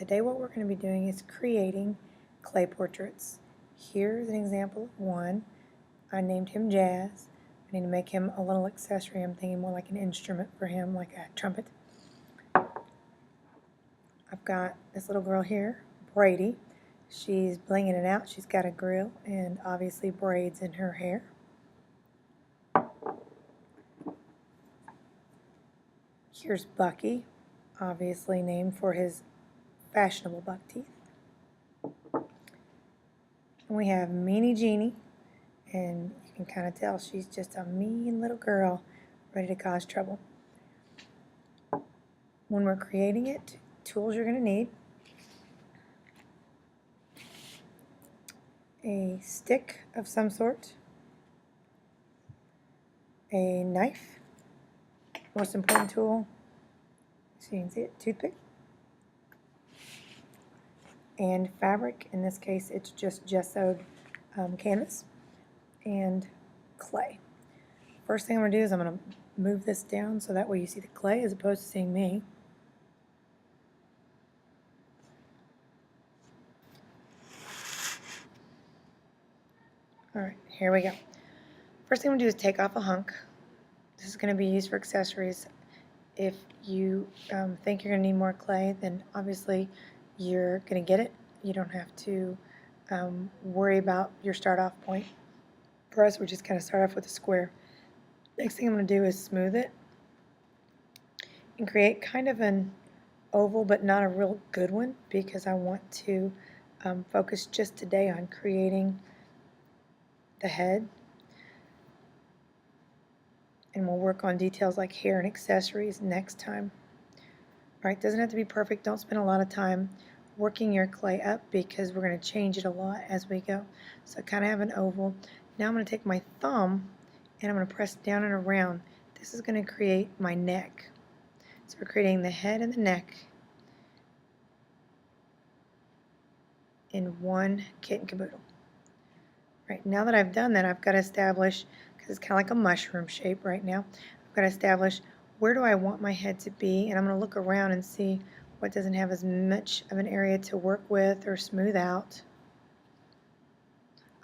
today what we're going to be doing is creating clay portraits. Here's an example of one. I named him Jazz. I need to make him a little accessory. I'm thinking more like an instrument for him, like a trumpet. I've got this little girl here, Brady. She's blinging it out. She's got a grill and obviously braids in her hair. Here's Bucky, obviously named for his fashionable buck teeth. And we have Meanie Jeannie, and you can kind of tell she's just a mean little girl ready to cause trouble. When we're creating it, tools you're going to need: a stick of some sort, a knife, most important tool, so you can see it, toothpick, and fabric. In this case, it's just gessoed canvas, and clay. First thing I'm going to do is I'm going to move this down so that way you see the clay as opposed to seeing me. Alright, here we go. First thing I'm going to do is take off a hunk. This is going to be used for accessories. If you think you're going to need more clay, then obviously you're going to get it. You don't have to worry about your start off point. For us, we just kind of start off with a square. Next thing I'm going to do is smooth it and create kind of an oval, but not a real good one, because I want to focus just today on creating the head, and we'll work on details like hair and accessories next time. Alright, doesn't have to be perfect. Don't spend a lot of time working your clay up because we're going to change it a lot as we go. So I kind of have an oval. Now I'm going to take my thumb and I'm going to press down and around. This is going to create my neck. So we're creating the head and the neck in one kit and caboodle. Right, now that I've done that, I've got to establish, because it's kind of like a mushroom shape right now, I've got to establish where do I want my head to be, and I'm going to look around and see what doesn't have as much of an area to work with or smooth out.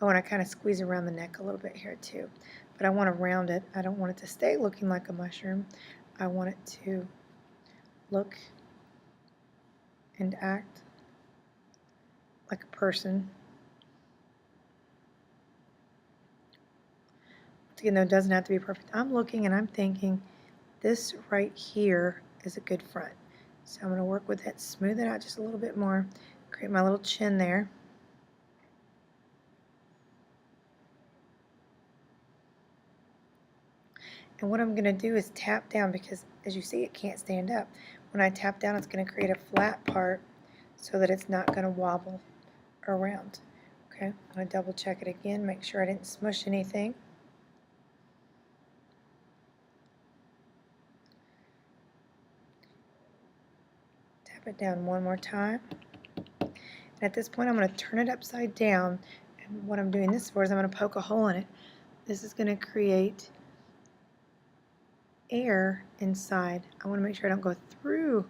Oh, and I kind of squeeze around the neck a little bit here too, but I want to round it. I don't want it to stay looking like a mushroom. I want it to look and act like a person. Again, though, it doesn't have to be perfect. I'm looking and I'm thinking this right here is a good front. So I'm going to work with it, smooth it out just a little bit more, create my little chin there. And what I'm going to do is tap down, because as you see it can't stand up. When I tap down, it's going to create a flat part so that it's not going to wobble around. Okay, I'm going to double check it again, make sure I didn't smush anything. Tap it down one more time. And at this point I'm going to turn it upside down, and what I'm doing this for is I'm going to poke a hole in it. This is going to create air inside. I want to make sure I don't go through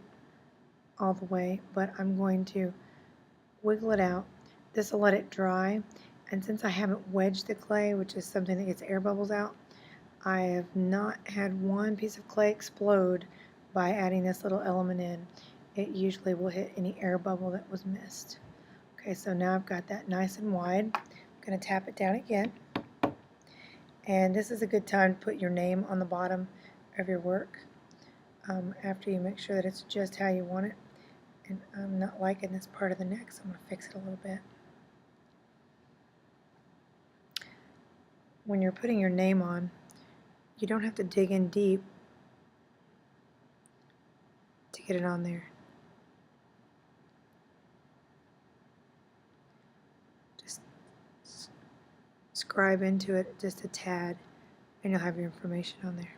all the way, but I'm going to wiggle it out. This will let it dry, and since I haven't wedged the clay, which is something that gets air bubbles out, I have not had one piece of clay explode by adding this little element in. It usually will hit any air bubble that was missed. Okay, so now I've got that nice and wide. I'm going to tap it down again. And this is a good time to put your name on the bottom of your work after you make sure that it's just how you want it. And I'm not liking this part of the neck, so I'm going to fix it a little bit. When you're putting your name on, you don't have to dig in deep to get it on there. Just scribe into it just a tad, and you'll have your information on there.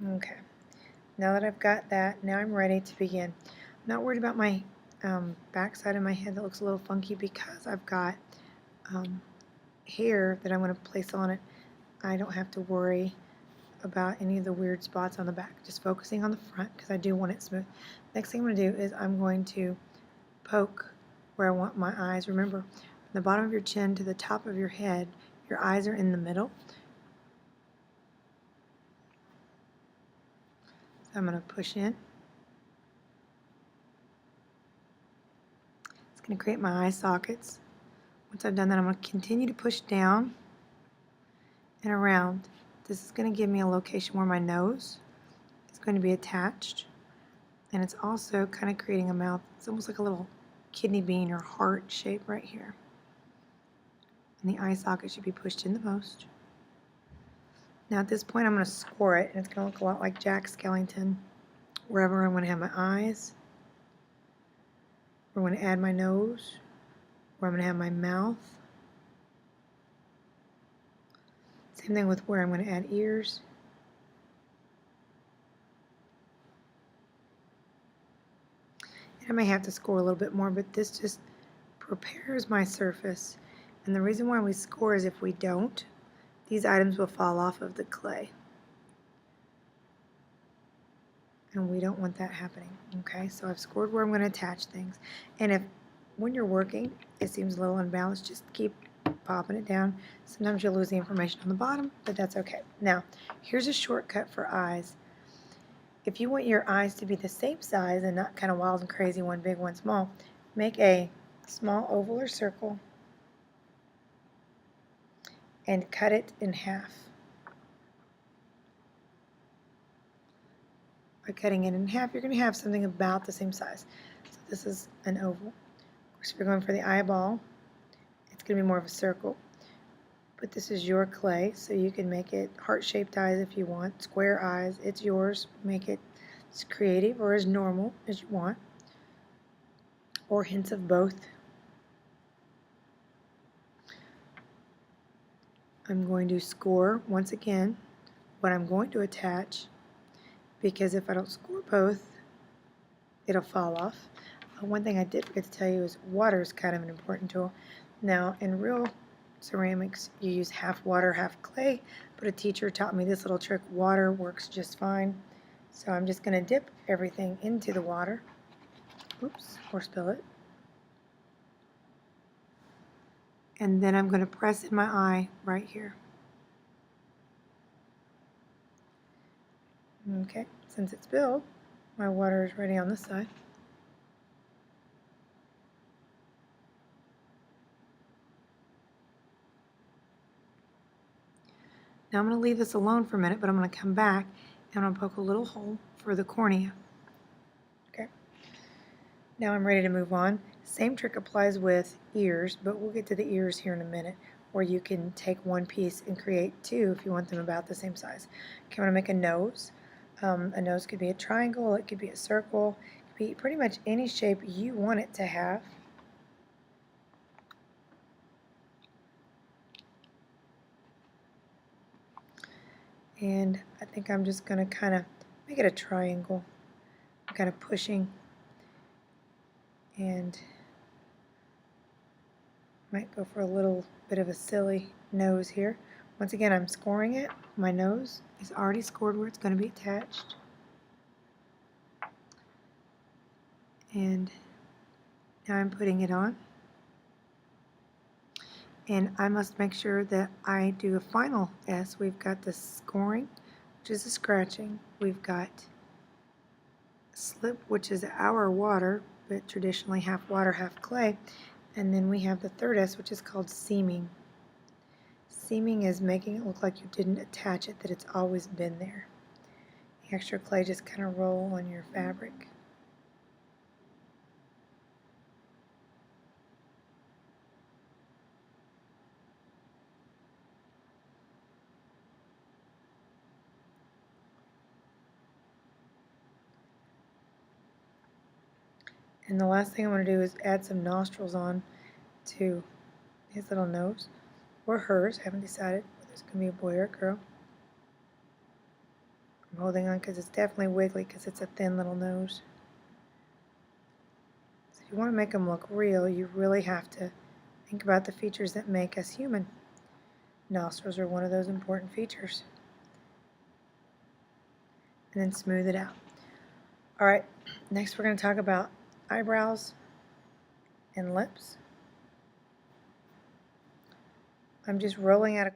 Okay, now that I've got that, now I'm ready to begin. I'm not worried about my back side of my head that looks a little funky, because I've got hair that I'm going to place on it I don't have to worry about any of the weird spots on the back. Just focusing on the front because I do want it smooth. Next thing I'm going to do is I'm going to poke where I want my eyes. Remember, from the bottom of your chin to the top of your head, your eyes are in the middle. So I'm going to push in. It's going to create my eye sockets. Once I've done that, I'm going to continue to push down and around. This is going to give me a location where my nose is going to be attached. And it's also kind of creating a mouth. It's almost like a little kidney bean or heart shape right here. And the eye socket should be pushed in the most. Now at this point I'm going to score it, and it's going to look a lot like Jack Skellington. Wherever I'm going to have my eyes, where I'm going to add my nose, where I'm going to have my mouth. Same thing with where I'm going to add ears. And I may have to score a little bit more, but this just prepares my surface. And the reason why we score is if we don't, these items will fall off of the clay. And we don't want that happening. Okay, so I've scored where I'm going to attach things. And if when you're working it seems a little unbalanced, just keep popping it down. Sometimes you'll lose the information on the bottom, but that's okay. Now, here's a shortcut for eyes. If you want your eyes to be the same size and not kind of wild and crazy, one big, one small, make a small oval or circle and cut it in half. By cutting it in half, you're going to have something about the same size. So this is an oval. Of course, if you're going for the eyeball, it's going to be more of a circle. But this is your clay, so you can make it heart-shaped eyes if you want, square eyes, it's yours. Make it as creative or as normal as you want, or hints of both. I'm going to score, once again, what I'm going to attach, because if I don't score both, it'll fall off. One thing I did forget to tell you is water is kind of an important tool. Now, in real ceramics, you use half water, half clay, but a teacher taught me this little trick. Water works just fine. So I'm just going to dip everything into the water. Oops, or spill it. And then I'm going to press in my eye right here. Okay, since it's spilled, my water is ready on this side. Now I'm going to leave this alone for a minute, but I'm going to come back and I'm going to poke a little hole for the cornea. Okay. Now I'm ready to move on. Same trick applies with ears, but we'll get to the ears here in a minute, where you can take one piece and create two if you want them about the same size. Okay, I'm going to make a nose. A nose could be a triangle, it could be a circle, it could be pretty much any shape you want it to have. And I think I'm just going to kind of make it a triangle. I'm kind of pushing and might go for a little bit of a silly nose here. Once again, I'm scoring it. My nose is already scored where it's going to be attached. And now I'm putting it on. And I must make sure that I do a final S. We've got the scoring, which is the scratching. We've got slip, which is our water, but traditionally half water, half clay. And then we have the third S, which is called seaming. Seaming is making it look like you didn't attach it, that it's always been there. The extra clay just kind of roll on your fabric. And the last thing I'm going to do is add some nostrils on to his little nose, or hers. I haven't decided whether it's going to be a boy or a girl. I'm holding on because it's definitely wiggly because it's a thin little nose. So if you want to make them look real, you really have to think about the features that make us human. Nostrils are one of those important features. And then smooth it out. Alright, next we're going to talk about eyebrows and lips. I'm just rolling out a